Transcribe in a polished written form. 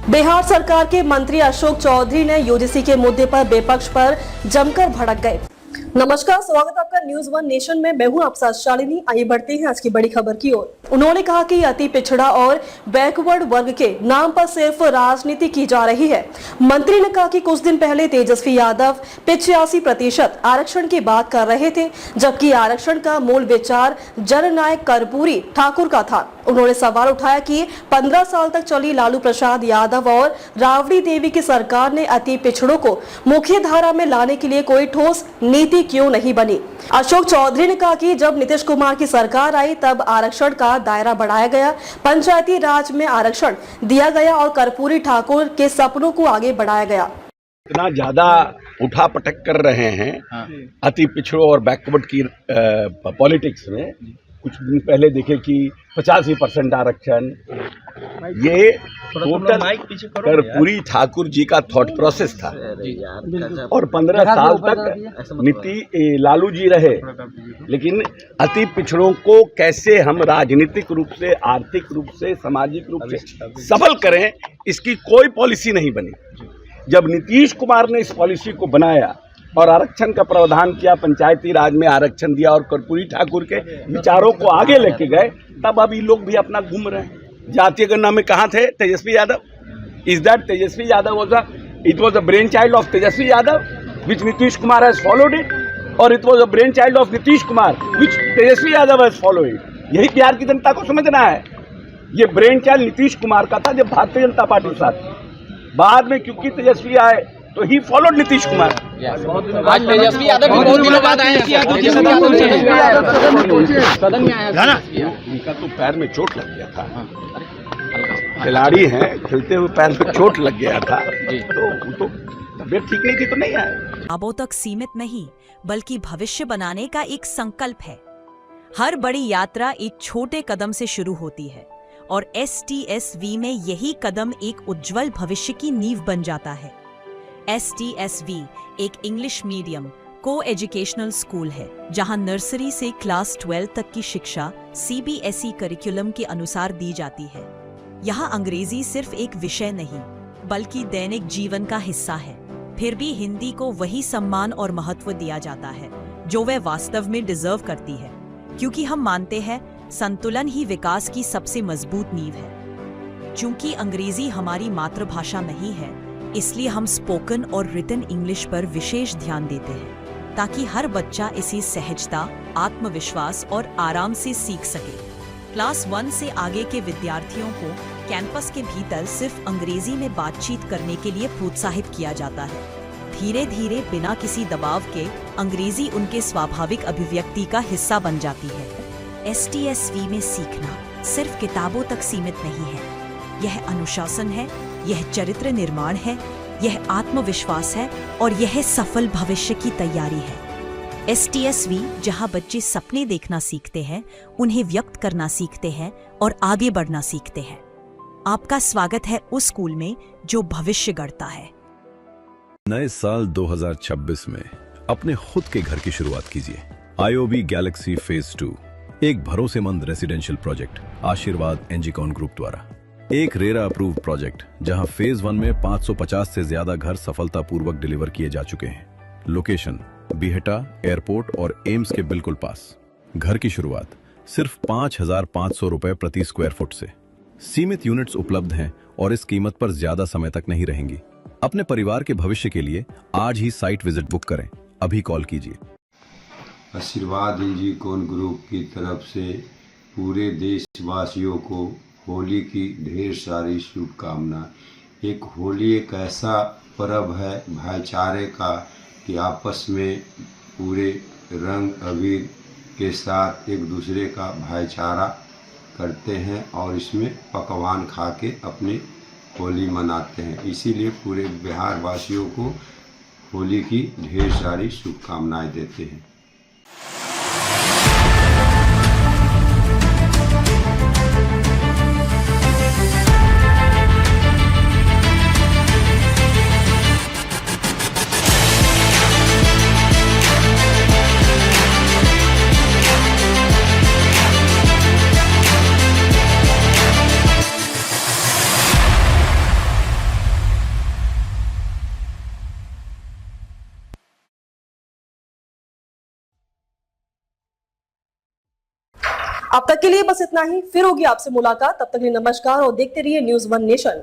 बिहार सरकार के मंत्री अशोक चौधरी ने यूजीसी के मुद्दे पर विपक्ष पर जमकर भड़क गए। नमस्कार, स्वागत है आपका न्यूज वन नेशन में। मैं हूं आप साथ शालिनी। आइए बढ़ते हैं आज की बड़ी खबर की ओर। उन्होंने कहा कि अति पिछड़ा और बैकवर्ड वर्ग के नाम पर सिर्फ राजनीति की जा रही है। मंत्री ने कहा कि कुछ दिन पहले तेजस्वी यादव 85% आरक्षण की बात कर रहे थे, जबकि आरक्षण का मूल विचार जननायक कर्पूरी ठाकुर का था। उन्होंने सवाल उठाया कि 15 साल तक चली लालू प्रसाद यादव और राबड़ी देवी की सरकार ने अति पिछड़ों को मुख्य धारा में लाने के लिए कोई ठोस नीति क्यों नहीं बनी। अशोक चौधरी ने कहा कि जब नीतीश कुमार की सरकार आई तब आरक्षण का दायरा बढ़ाया गया, पंचायती राज में आरक्षण दिया गया और कर्पूरी ठाकुर के सपनों को आगे बढ़ाया गया। इतना ज्यादा उठा पटक कर रहे हैं अति पिछड़ों और बैकवर्ड की पॉलिटिक्स में। कुछ दिन पहले देखे कि 85% आरक्षण, ये टोटल कर्पूरी ठाकुर जी का थॉट प्रोसेस था। और 15 साल तक लालू जी रहे, लेकिन अति पिछड़ों को कैसे हम राजनीतिक रूप से, आर्थिक रूप से, सामाजिक रूप से सबल करें, इसकी कोई पॉलिसी नहीं बनी। जब नीतीश कुमार ने इस पॉलिसी को बनाया और आरक्षण का प्रावधान किया, पंचायती राज में आरक्षण दिया और कर्पूरी ठाकुर के विचारों को आगे लेके गए, तब अब ये लोग भी अपना घूम रहे हैं। जातीय गणना में कहाँ थे Tejashwi Yadav? Is that Tejashwi Yadav was a brain child of Tejashwi Yadav which Nitish Kumar has followed it, और it was a brain child of Nitish Kumar which Tejashwi Yadav has followed it। यही बिहार की जनता को समझना है। ये ब्रेन चाइल्ड नीतीश कुमार का था जब भारतीय जनता पार्टी के साथ। बाद में क्योंकि तेजस्वी आए तो ही फॉलोड नीतीश कुमार। आज तेजस्वी यादव भी बहुत दिनों बाद आए हैं। उनका तो पैर में चोट लग गया था, खिलाड़ी हैं, खेलते हुए पैर में चोट लग गया था, तो तबियत ठीक नहीं थी तो नहीं आए। ख्वाबों तक सीमित नहीं, बल्कि भविष्य बनाने का एक संकल्प है। हर बड़ी यात्रा एक छोटे कदम से शुरू होती है और STSV में यही कदम एक उज्जवल भविष्य की नींव बन जाता है। STSV एक इंग्लिश मीडियम को एजुकेशनल स्कूल है, जहां नर्सरी से क्लास 12 तक की शिक्षा CBSE करिकुलम के अनुसार दी जाती है। यहाँ अंग्रेजी सिर्फ एक विषय नहीं, बल्कि दैनिक जीवन का हिस्सा है। फिर भी हिंदी को वही सम्मान और महत्व दिया जाता है जो वह वास्तव में डिजर्व करती है, क्योंकि हम मानते हैं संतुलन ही विकास की सबसे मजबूत नींव है। चूंकि अंग्रेजी हमारी मातृभाषा नहीं है, इसलिए हम स्पोकन और रिटन इंग्लिश पर विशेष ध्यान देते हैं, ताकि हर बच्चा इसी सहजता, आत्मविश्वास और आराम से सीख सके। क्लास 1 से आगे के विद्यार्थियों को कैंपस के भीतर सिर्फ अंग्रेजी में बातचीत करने के लिए प्रोत्साहित किया जाता है। धीरे धीरे बिना किसी दबाव के अंग्रेजी उनके स्वाभाविक अभिव्यक्ति का हिस्सा बन जाती है। STSV में सीखना सिर्फ किताबों तक सीमित नहीं है, यह अनुशासन है, यह चरित्र निर्माण है, यह आत्मविश्वास है और यह सफल भविष्य की तैयारी है। STSV जहां बच्चे सपने देखना सीखते हैं, उन्हें व्यक्त करना सीखते हैं और आगे बढ़ना सीखते हैं। आपका स्वागत है उस स्कूल में जो भविष्य गढ़ता है। नए साल 2026 में अपने खुद के घर की शुरुआत कीजिए। IOB गैलेक्सी फेज 2 एक भरोसेमंद रेसिडेंशियल प्रोजेक्ट आशीर्वाद एनजीकॉन ग्रुप द्वारा। एक रेरा अप्रूव्ड प्रोजेक्ट जहां फेज 1 में 550 से ज्यादा घर सफलतापूर्वक डिलीवर किए जा चुके हैं। लोकेशन बिहटा एयरपोर्ट और एम्स के बिल्कुल पास। घर की शुरुआत सिर्फ 5,500 रुपए प्रति स्क्वायर फुट से। सीमित यूनिट्स उपलब्ध हैं और इस कीमत पर ज्यादा समय तक नहीं रहेंगी। अपने परिवार के भविष्य के लिए आज ही साइट विजिट बुक करें। अभी कॉल कीजिए। आशीर्वाद एनजीकॉन ग्रुप की तरफ से पूरे देशवासियों को होली की ढेर सारी शुभकामनाएं। एक होली एक ऐसा पर्व है भाईचारे का कि आपस में पूरे रंग अबीर के साथ एक दूसरे का भाईचारा करते हैं और इसमें पकवान खा के अपनी होली मनाते हैं। इसीलिए पूरे बिहार वासियों को होली की ढेर सारी शुभकामनाएं देते हैं। अब तक के लिए बस इतना ही, फिर होगी आपसे मुलाकात। तब तक के लिए नमस्कार और देखते रहिए न्यूज़ वन नेशन।